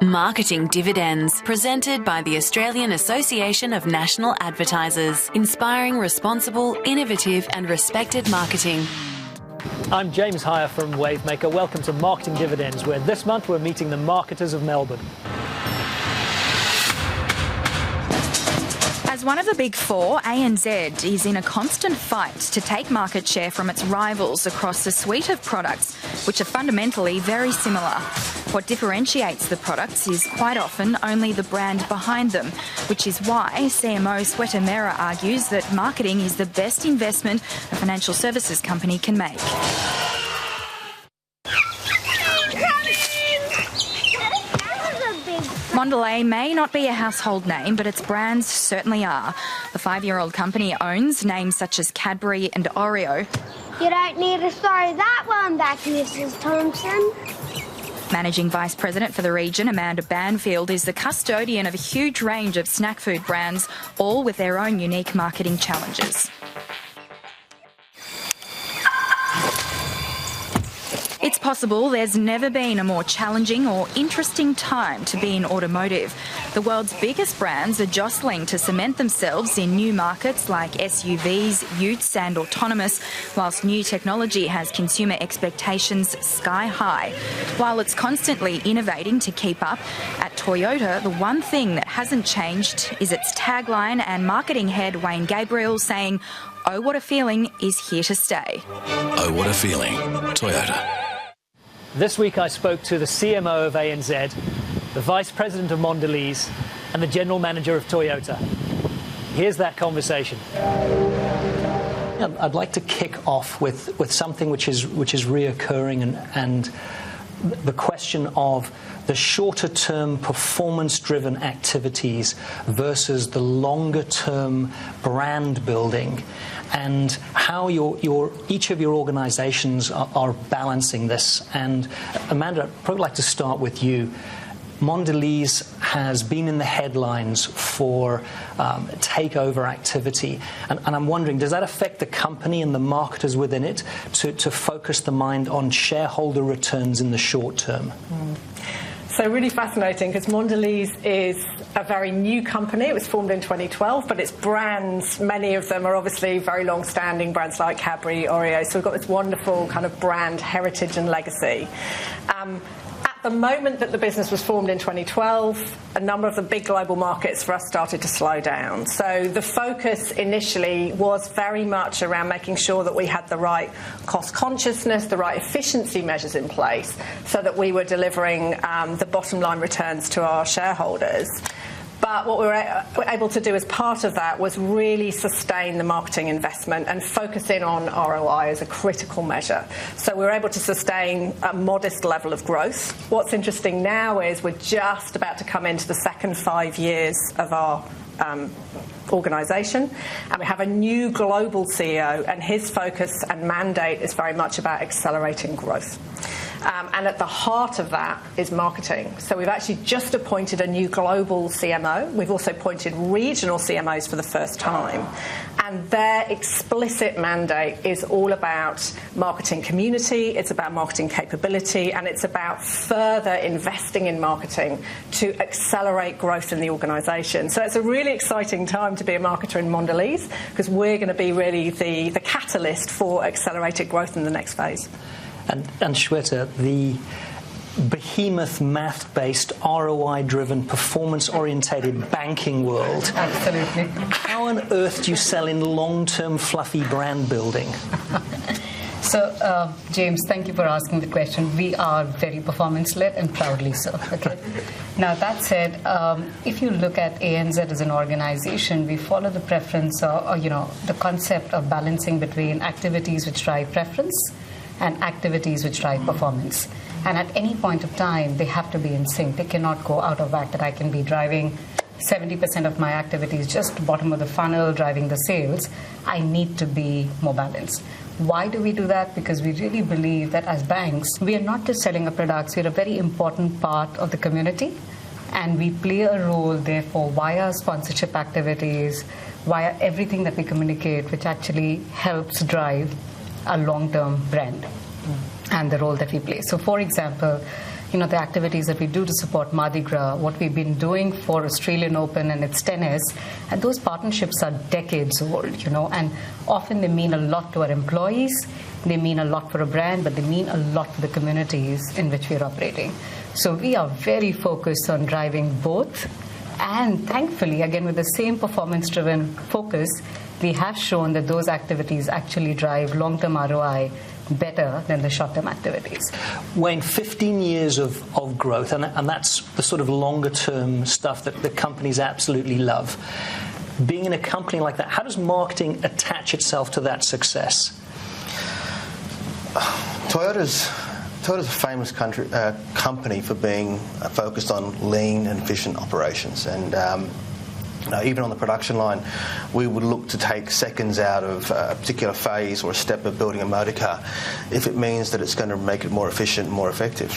Marketing Dividends, presented by the Australian Association of National Advertisers, inspiring responsible, innovative and respected marketing. I'm James Hier from Wavemaker. Welcome to Marketing Dividends, where this month we're meeting the marketers of Melbourne. As one of the big four, ANZ is in a constant fight to take market share from its rivals across a suite of products which are fundamentally very similar. What differentiates the products is quite often only the brand behind them, which is why CMO Sweta Mehra argues that marketing is the best investment a financial services company can make. Mondelez may not be a household name, but its brands certainly are. The 5-year-old company owns names such as Cadbury and Oreo. You don't need to throw that one back, Mrs. Thompson. Managing Vice President for the region, Amanda Banfield, is the custodian of a huge range of snack food brands, all with their own unique marketing challenges. It's possible there's never been a more challenging or interesting time to be in automotive. The world's biggest brands are jostling to cement themselves in new markets like SUVs, utes and autonomous, whilst new technology has consumer expectations sky high. While it's constantly innovating to keep up, at Toyota, the one thing that hasn't changed is its tagline, and marketing head Wayne Gabriel saying, "Oh, what a feeling" is here to stay. Oh, what a feeling. Toyota. This week I spoke to the CMO of ANZ, the Vice President of Mondelez and the General Manager of Toyota. Here's that conversation. I'd like to kick off with something which is reoccurring and the question of the shorter-term performance-driven activities versus the longer-term brand building, and how each of your organisations are balancing this. And Amanda, I'd probably like to start with you. Mondelez has been in the headlines for takeover activity, and I'm wondering, does that affect the company and the marketers within it to focus the mind on shareholder returns in the short term? So really fascinating, because Mondelez is a very new company. It was formed in 2012, but its brands, many of them are obviously very long-standing brands like Cadbury, Oreo. So we've got this wonderful kind of brand heritage and legacy. At the moment that the business was formed in 2012, a number of the big global markets for us started to slow down. So the focus initially was very much around making sure that we had the right cost consciousness, the right efficiency measures in place, so that we were delivering the bottom line returns to our shareholders. But what we were able to do as part of that was really sustain the marketing investment and focus in on ROI as a critical measure. So we were able to sustain a modest level of growth. What's interesting now is we're just about to come into the second 5 years of our organisation, and we have a new global CEO, and his focus and mandate is very much about accelerating growth. And at the heart of that is marketing. So we've actually just appointed a new global CMO. We've also appointed regional CMOs for the first time. And their explicit mandate is all about marketing community, it's about marketing capability, and it's about further investing in marketing to accelerate growth in the organisation. So it's a really exciting time to be a marketer in Mondelez, because we're going to be really the catalyst for accelerated growth in the next phase. And Sweta, the behemoth math-based, ROI-driven, performance-orientated banking world. Absolutely. How on earth do you sell in long-term fluffy brand building? So, James, thank you for asking the question. We are very performance-led and proudly so. Okay. Now, that said, if you look at ANZ as an organization, we follow the preference or the concept of balancing between activities which drive preference and activities which drive performance. And at any point of time, they have to be in sync. They cannot go out of whack, that I can be driving 70% of my activities just bottom of the funnel, driving the sales. I need to be more balanced. Why do we do that? Because we really believe that as banks, we are not just selling our products, we're a very important part of the community. And we play a role, therefore, via sponsorship activities, via everything that we communicate, which actually helps drive a long-term brand and the role that we play. So, for example, the activities that we do to support Mardi Gras, what we've been doing for Australian Open and its tennis, and those partnerships are decades old, and often they mean a lot to our employees, they mean a lot for a brand, but they mean a lot for the communities in which we're operating. So we are very focused on driving both, and thankfully, again, with the same performance-driven focus, we have shown that those activities actually drive long-term ROI better than the short-term activities. Wayne, 15 years of growth, and that's the sort of longer-term stuff that the companies absolutely love. Being in a company like that, how does marketing attach itself to that success? Toyota's a famous company for being focused on lean and efficient operations, and even on the production line, we would look to take seconds out of a particular phase or a step of building a motor car if it means that it's going to make it more efficient and more effective.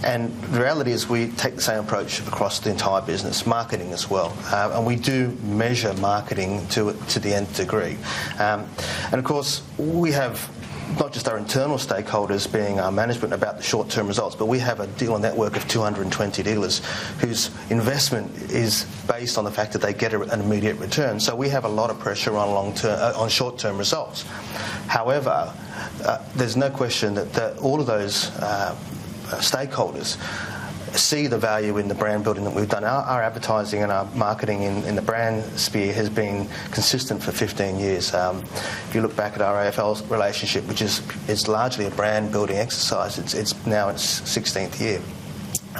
And the reality is we take the same approach across the entire business, marketing as well. And we do measure marketing to the nth degree. And of course, we have not just our internal stakeholders being our management about the short-term results, but we have a dealer network of 220 dealers whose investment is based on the fact that they get an immediate return. So we have a lot of pressure on short-term results. However, there's no question that all of those stakeholders see the value in the brand building that we've done. Our advertising and our marketing in the brand sphere has been consistent for 15 years. If you look back at our AFL relationship, which is largely a brand building exercise, it's now its 16th year.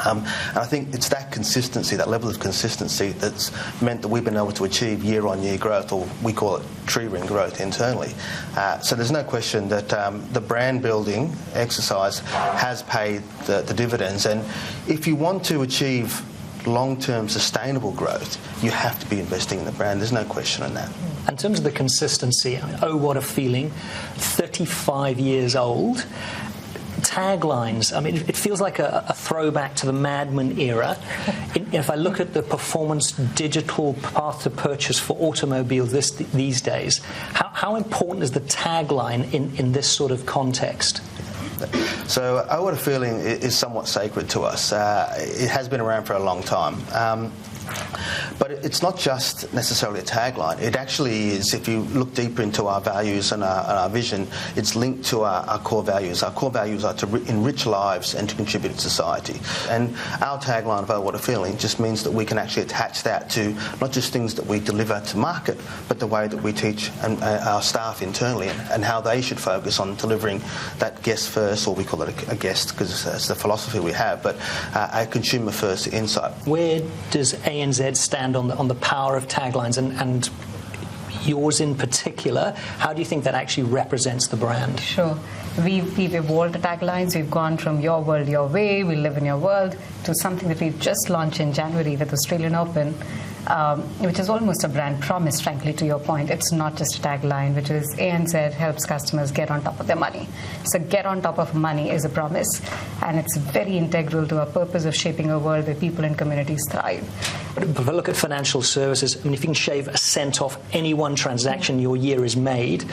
And I think it's that consistency, that level of consistency, that's meant that we've been able to achieve year-on-year growth, or we call it tree ring growth internally. So there's no question that the brand building exercise has paid the dividends. And if you want to achieve long-term sustainable growth, you have to be investing in the brand. There's no question on that. In terms of the consistency, oh, what a feeling. 35 years old. Taglines, I mean, it feels like a throwback to the Mad Men era. If I look at the performance digital path to purchase for automobiles these days, how important is the tagline in this sort of context? So, oh, what a feeling is somewhat sacred to us. It has been around for a long time. But it's not just necessarily a tagline. It actually is, if you look deeper into our values and our vision, it's linked to our core values. Our core values are to enrich lives and to contribute to society. And our tagline of, oh, what a feeling, just means that we can actually attach that to not just things that we deliver to market, but the way that we teach our staff internally and how they should focus on delivering that guest first, or we call it a guest because that's the philosophy we have, but a consumer first insight. Where does ANZ stand on the power of taglines, and yours in particular? How do you think that actually represents the brand? Sure. We've evolved the taglines. We've gone from your world, your way, we live in your world, to something that we've just launched in January with Australian Open, which is almost a brand promise, frankly, to your point. It's not just a tagline, which is ANZ helps customers get on top of their money. So get on top of money is a promise, and it's very integral to our purpose of shaping a world where people and communities thrive. If I look at financial services, I mean, if you can shave a cent off any one transaction, your year is made.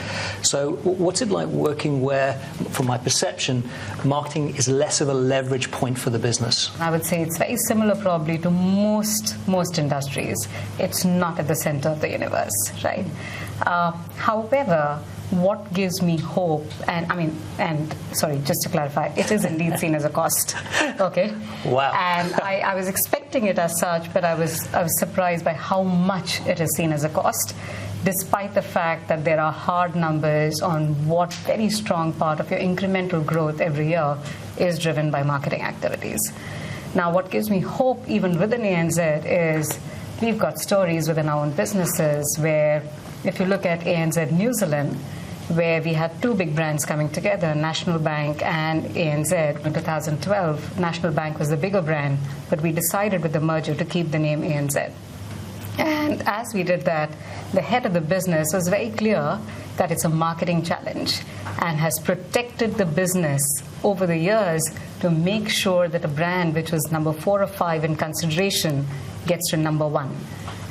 So what's it like working where, from my perception, marketing is less of a leverage point for the business? I would say it's very similar probably to most industries. It's not at the center of the universe, right? However, what gives me hope, and sorry, just to clarify, it is indeed seen as a cost, okay? Wow. And I was expecting it as such, but I was surprised by how much it is seen as a cost, despite the fact that there are hard numbers on what very strong part of your incremental growth every year is driven by marketing activities. Now, what gives me hope even within ANZ is we've got stories within our own businesses where, if you look at ANZ New Zealand, where we had two big brands coming together, National Bank and ANZ. In 2012, National Bank was the bigger brand, but we decided with the merger to keep the name ANZ. And as we did that, the head of the business was very clear that it's a marketing challenge and has protected the business over the years to make sure that a brand which was number 4 or 5 in consideration gets to number 1.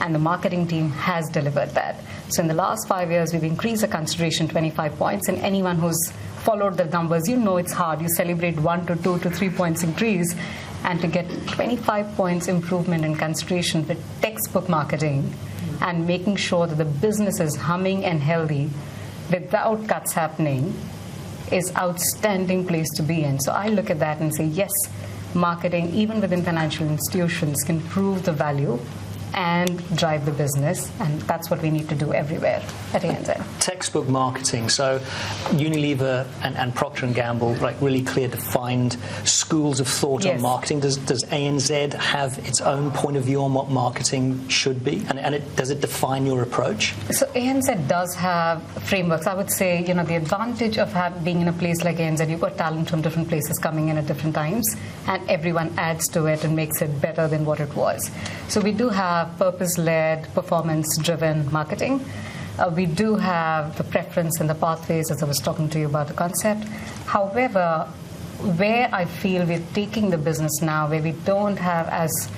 And the marketing team has delivered that. So in the last 5 years, we've increased the consideration 25 points, and anyone who's followed the numbers. You know it's hard. You celebrate 1 to 2 to 3 points increase, and to get 25 points improvement in consideration with textbook marketing and making sure that the business is humming and healthy without cuts happening is outstanding place to be in. So I look at that and say, yes, marketing, even within financial institutions, can prove the value and drive the business, and that's what we need to do everywhere at ANZ. Textbook marketing. So Unilever and Procter & Gamble, like really clear defined schools of thought on marketing. Does ANZ have its own point of view on what marketing should be? And does it define your approach? So ANZ does have frameworks. I would say, the advantage of being in a place like ANZ, you've got talent from different places coming in at different times, and everyone adds to it and makes it better than what it was. So we do have purpose-led, performance-driven marketing. We do have the preference and the pathways, as I was talking to you about the concept. However, where I feel we're taking the business now, where we don't have as,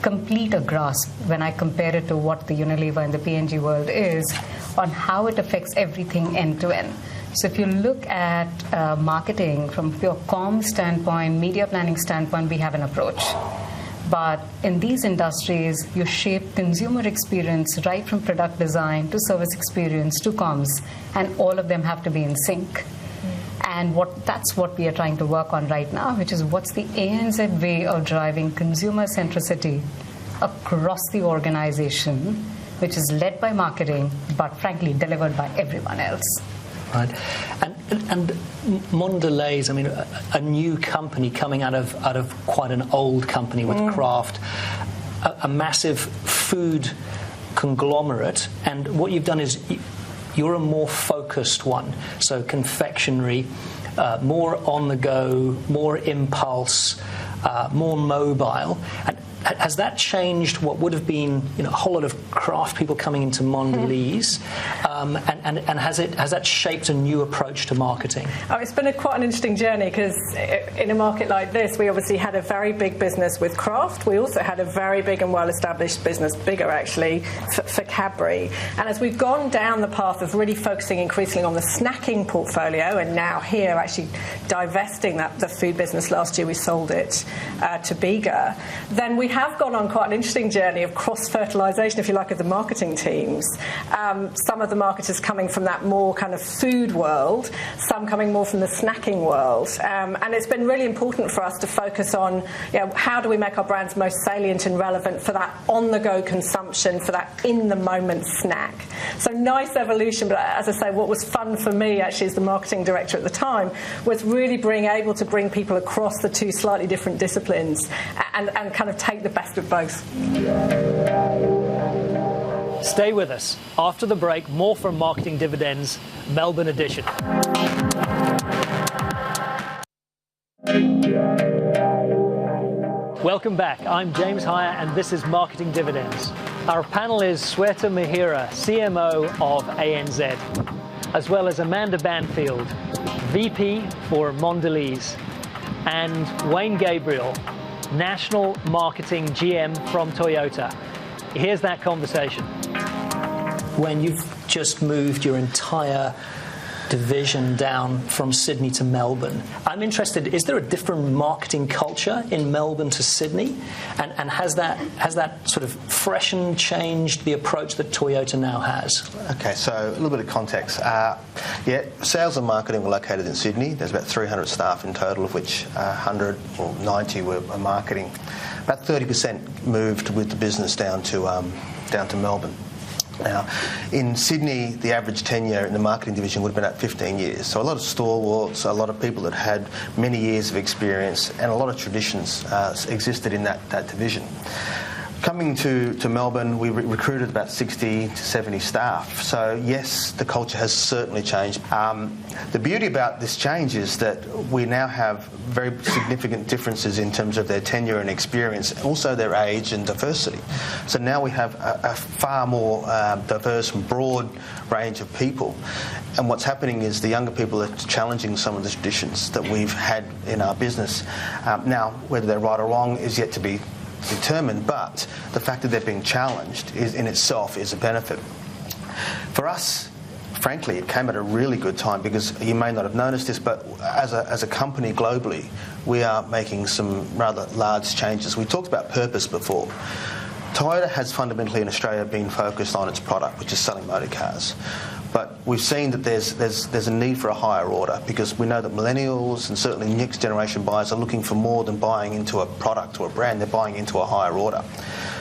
complete a grasp when I compare it to what the Unilever and the P&G world is, on how it affects everything end to end. So if you look at marketing from pure comm standpoint, media planning standpoint, we have an approach. But in these industries, you shape consumer experience right from product design to service experience to comms, and all of them have to be in sync. And that's what we are trying to work on right now, which is what's the ANZ way of driving consumer centricity across the organization, which is led by marketing, but frankly delivered by everyone else. Right. And Mondelez, a new company coming out of quite an old company with Kraft, a massive food conglomerate, and what you've done is you're a more focused one. So confectionery, more on the go, more impulse, more mobile. And has that changed what would have been a whole lot of craft people coming into Mondelez? And has that shaped a new approach to marketing? Oh, it's been quite an interesting journey, because in a market like this, we obviously had a very big business with Kraft. We also had a very big and well-established business, bigger actually, for Cadbury. And as we've gone down the path of really focusing increasingly on the snacking portfolio, and now Hier actually divesting the food business last year, we sold it to Bega, then we have gone on quite an interesting journey of cross-fertilisation, if you like, of the marketing teams. Some of the marketers coming from that more kind of food world, some coming more from the snacking world. And it's been really important for us to focus on how do we make our brands most salient and relevant for that on-the-go consumption, for that in-the-moment snack. So nice evolution, but as I say, what was fun for me actually as the marketing director at the time was really able to bring people across the two slightly different disciplines and kind of take the best of both. Stay with us. After the break, more from Marketing Dividends, Melbourne edition. Welcome back. I'm James Hier, and this is Marketing Dividends. Our panel is Sweta Mehra, CMO of ANZ, as well as Amanda Banfield, VP for Mondelez, and Wayne Gabriel, National Marketing GM from Toyota. Here's that conversation. When you've just moved your entire division down from Sydney to Melbourne, I'm interested, is there a different marketing culture in Melbourne to Sydney? And has that sort of freshened, changed the approach that Toyota now has? Okay, so a little bit of context. Sales and marketing were located in Sydney. There's about 300 staff in total, of which 100 or 90 were marketing. About 30% moved with the business down to Melbourne. Now, in Sydney, the average tenure in the marketing division would have been at 15 years. So a lot of stalwarts, a lot of people that had many years of experience, and a lot of traditions existed in that division. Coming to Melbourne, we recruited about 60 to 70 staff. So yes, the culture has certainly changed. The beauty about this change is that we now have very significant differences in terms of their tenure and experience, also their age and diversity. So now we have a far more diverse and broad range of people. And what's happening is the younger people are challenging some of the traditions that we've had in our business. Now, whether they're right or wrong is yet to be determined, but the fact that they're being challenged in itself is a benefit. For us, frankly, it came at a really good time, because you may not have noticed this, but as a company globally, we are making some rather large changes. We talked about purpose before. Toyota has fundamentally in Australia been focused on its product, which is selling motor cars. But we've seen that there's a need for a higher order, because we know that millennials and certainly next generation buyers are looking for more than buying into a product or a brand. They're buying into a higher order.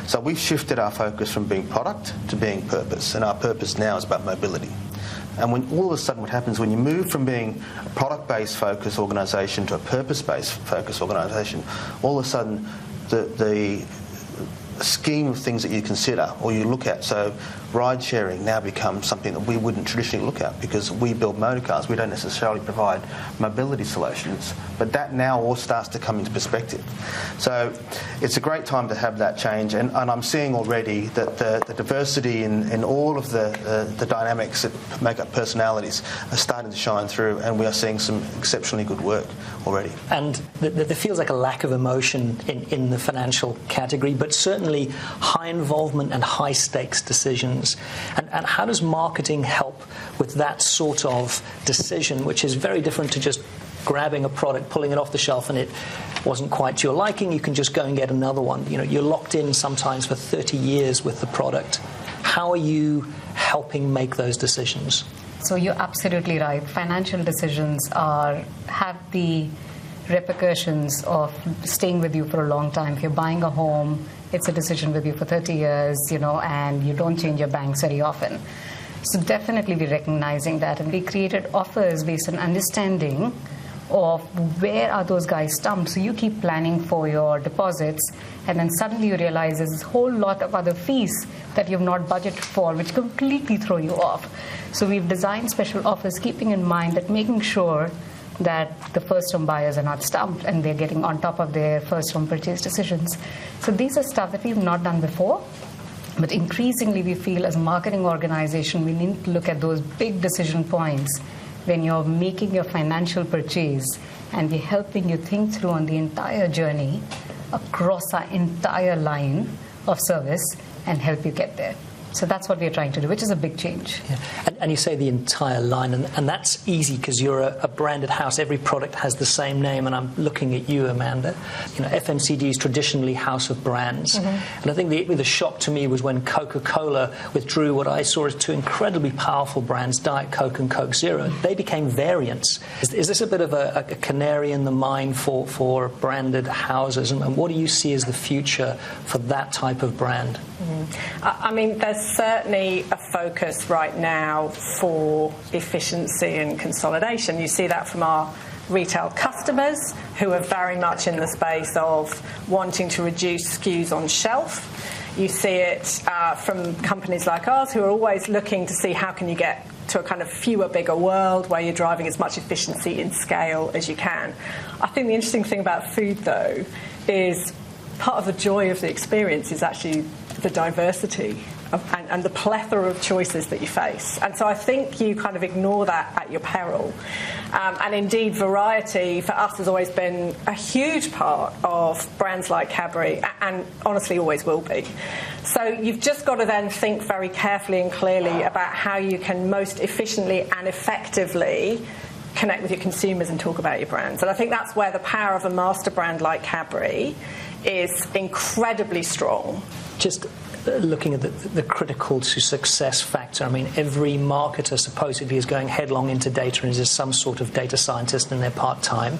So we've shifted our focus from being product to being purpose, and our purpose now is about mobility. And when all of a sudden what happens when you move from being a product-based focus organisation to a purpose-based focus organisation, all of a sudden the scheme of things that you consider or you look at, so ride sharing now becomes something that we wouldn't traditionally look at, because we build motor cars. We don't necessarily provide mobility solutions, but that now all starts to come into perspective. So it's a great time to have that change, and I'm seeing already that the diversity in all of the dynamics that make up personalities are starting to shine through, and we are seeing some exceptionally good work already. And there feels like a lack of emotion in the financial category, but certainly high involvement and high stakes decisions. And how does marketing help with that sort of decision, which is very different to just grabbing a product, pulling it off the shelf, and it wasn't quite to your liking, you can just go and get another one. You know, you're locked in sometimes for 30 years with the product. How are you helping make those decisions? So you're absolutely right. Financial decisions have the repercussions of staying with you for a long time. If you're buying a home, it's a decision with you for 30 years, and you don't change your banks very often. So definitely we're recognizing that, and we created offers based on understanding of where are those guys stumped. So you keep planning for your deposits, and then suddenly you realize there's a whole lot of other fees that you've not budgeted for, which completely throw you off. So we've designed special offers, keeping in mind that making sure that the first-home buyers are not stumped and they're getting on top of their first-home purchase decisions. So these are stuff that we've not done before, but increasingly we feel as a marketing organization we need to look at those big decision points when you're making your financial purchase, and we're helping you think through on the entire journey across our entire line of service and help you get there. So that's what we're trying to do, which is a big change. Yeah. And you say the entire line, and that's easy because you're a branded house. Every product has the same name, and I'm looking at you, Amanda. FMCG is traditionally house of brands. Mm-hmm. And I think the shock to me was when Coca-Cola withdrew what I saw as two incredibly powerful brands, Diet Coke and Coke Zero. They became variants. Is this a bit of a canary in the mine for branded houses? And what do you see as the future for that type of brand? Mm-hmm. I mean, there's certainly a focus right now for efficiency and consolidation. You see that from our retail customers, who are very much in the space of wanting to reduce SKUs on shelf. You see it from companies like ours, who are always looking to see how can you get to a kind of fewer, bigger world where you're driving as much efficiency in scale as you can. I think the interesting thing about food, though, is part of the joy of the experience is actually the diversity and the plethora of choices that you face. And so I think you kind of ignore that at your peril. And indeed, variety for us has always been a huge part of brands like Cadbury, and honestly always will be. So you've just got to then think very carefully and clearly about how you can most efficiently and effectively connect with your consumers and talk about your brands. And I think that's where the power of a master brand like Cadbury is incredibly strong. Just looking at the critical to success factor, I mean, every marketer supposedly is going headlong into data and is some sort of data scientist in their part-time.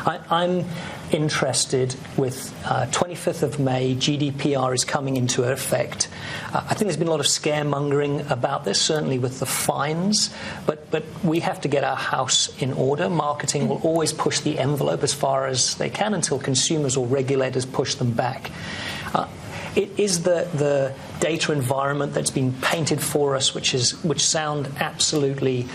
I'm interested with 25th of May, GDPR is coming into effect. I think there's been a lot of scaremongering about this, certainly with the fines, but we have to get our house in order. Marketing will always push the envelope as far as they can until consumers or regulators push them back. It is the data environment that's been painted for us, which sound absolutely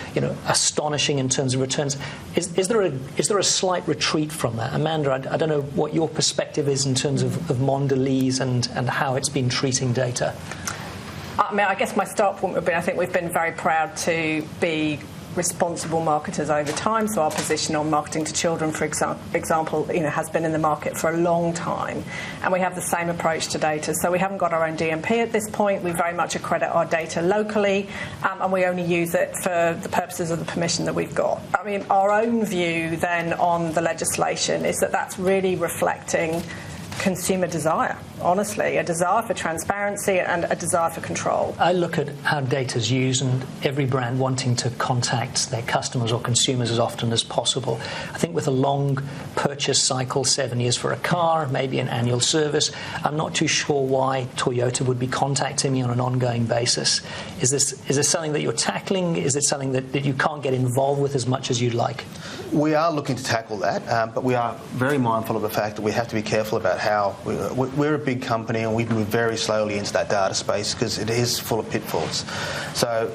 astonishing in terms of returns. Is there a slight retreat from that, Amanda? I don't know what your perspective is in terms of Mondelez and how it's been treating data. I mean, I guess my start point would be, I think we've been very proud to be responsible marketers over time. So our position on marketing to children, for example, has been in the market for a long time, and we have the same approach to data. So we haven't got our own DMP at this point. We very much accredit our data locally, and we only use it for the purposes of the permission that we've got. I mean, our own view then on the legislation is that that's really reflecting consumer desire, honestly, a desire for transparency and a desire for control. I look at how data is used and every brand wanting to contact their customers or consumers as often as possible. I think with a long purchase cycle, 7 years for a car, maybe an annual service, I'm not too sure why Toyota would be contacting me on an ongoing basis. Is this something that you're tackling? Is it something that you can't get involved with as much as you'd like? We are looking to tackle that, but we are very mindful of the fact that we have to be careful about how we're a big company and we move very slowly into that data space because it is full of pitfalls. So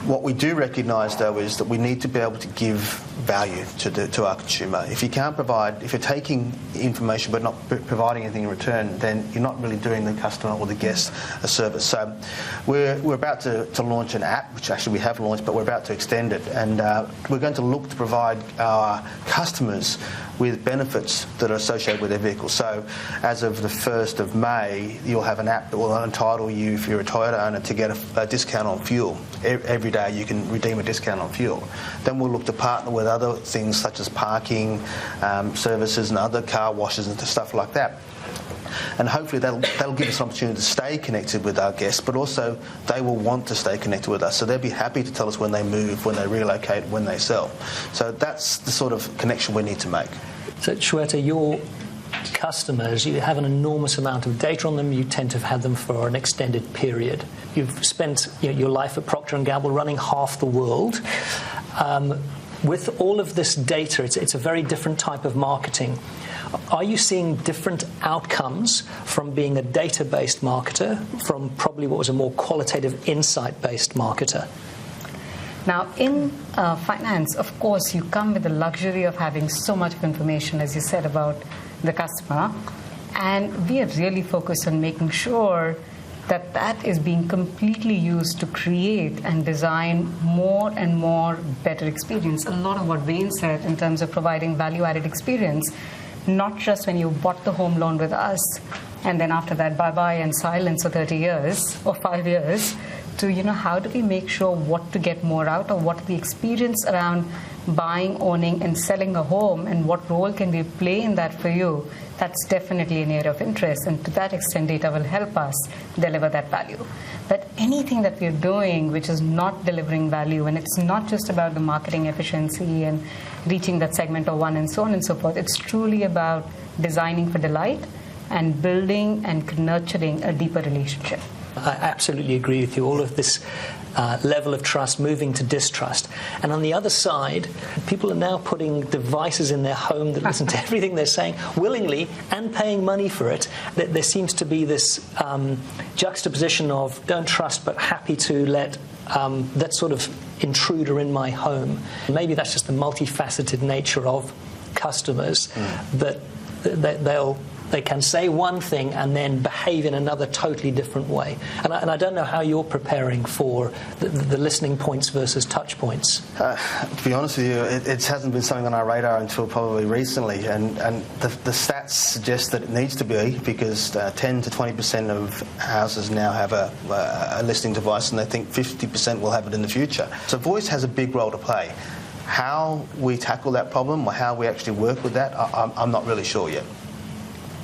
what we do recognise, though, is that we need to be able to give value to our consumer. If you can't provide, if you're taking information but not providing anything in return, then you're not really doing the customer or the guest a service. So we're about to launch an app, which actually we have launched, but we're about to extend it, and we're going to look to provide our customers with benefits that are associated with their vehicle. So as of the 1st of May, you'll have an app that will entitle you, if you're a Toyota owner, to get a discount on fuel. Every day you can redeem a discount on fuel. Then we'll look to partner with other things such as parking services and other car washes and stuff like that. And hopefully that'll give us an opportunity to stay connected with our guests, but also they will want to stay connected with us. So they'll be happy to tell us when they move, when they relocate, when they sell. So that's the sort of connection we need to make. So Sweta, your customers, you have an enormous amount of data on them. You tend to have had them for an extended period. You've spent your life at Procter & Gamble running half the world. With all of this data, it's a very different type of marketing. Are you seeing different outcomes from being a data-based marketer from probably what was a more qualitative insight-based marketer? Now, in finance, of course, you come with the luxury of having so much of information, as you said, about the customer. And we are really focused on making sure that that is being completely used to create and design more and more better experience. A lot of what Wayne said in terms of providing value-added experience, not just when you bought the home loan with us, and then after that, bye-bye and silence for 30 years or 5 years, to, how do we make sure what to get more out of, what the experience around buying, owning, and selling a home, and what role can we play in that for you? That's definitely an area of interest, and to that extent, data will help us deliver that value. But anything that we're doing which is not delivering value, and it's not just about the marketing efficiency and reaching that segment of one and so on and so forth, it's truly about designing for delight and building and nurturing a deeper relationship. I absolutely agree with you. All of this level of trust moving to distrust. And on the other side, people are now putting devices in their home that listen to everything they're saying willingly and paying money for it. There seems to be this juxtaposition of don't trust but happy to let that sort of intruder in my home. Maybe that's just the multifaceted nature of customers that they can say one thing and then behave in another totally different way. And I don't know how you're preparing for the listening points versus touch points. To be honest with you, it hasn't been something on our radar until probably recently. And the stats suggest that it needs to be, because 10 to 20% of houses now have a listening device, and they think 50% will have it in the future. So voice has a big role to play. How we tackle that problem or how we actually work with that, I'm not really sure yet.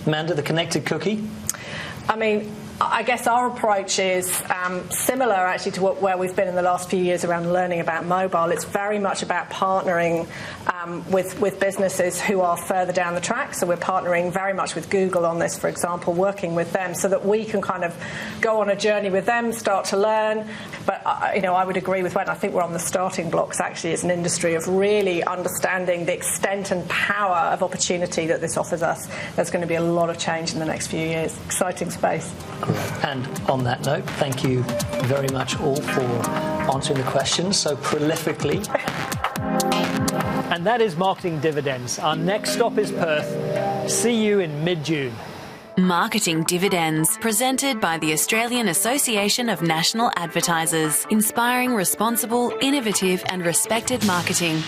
Amanda, the connected cookie? I mean, I guess our approach is similar actually to where we've been in the last few years around learning about mobile. It's very much about partnering with businesses who are further down the track. So we're partnering very much with Google on this, for example, working with them so that we can kind of go on a journey with them, start to learn. But I would agree with Wayne. I think we're on the starting blocks actually as an industry of really understanding the extent and power of opportunity that this offers us. There's going to be a lot of change in the next few years. Exciting space. And on that note, thank you very much all for answering the questions so prolifically. And that is Marketing Dividends. Our next stop is Perth. See you in mid-June. Marketing Dividends, presented by the Australian Association of National Advertisers, inspiring responsible, innovative and respected marketing.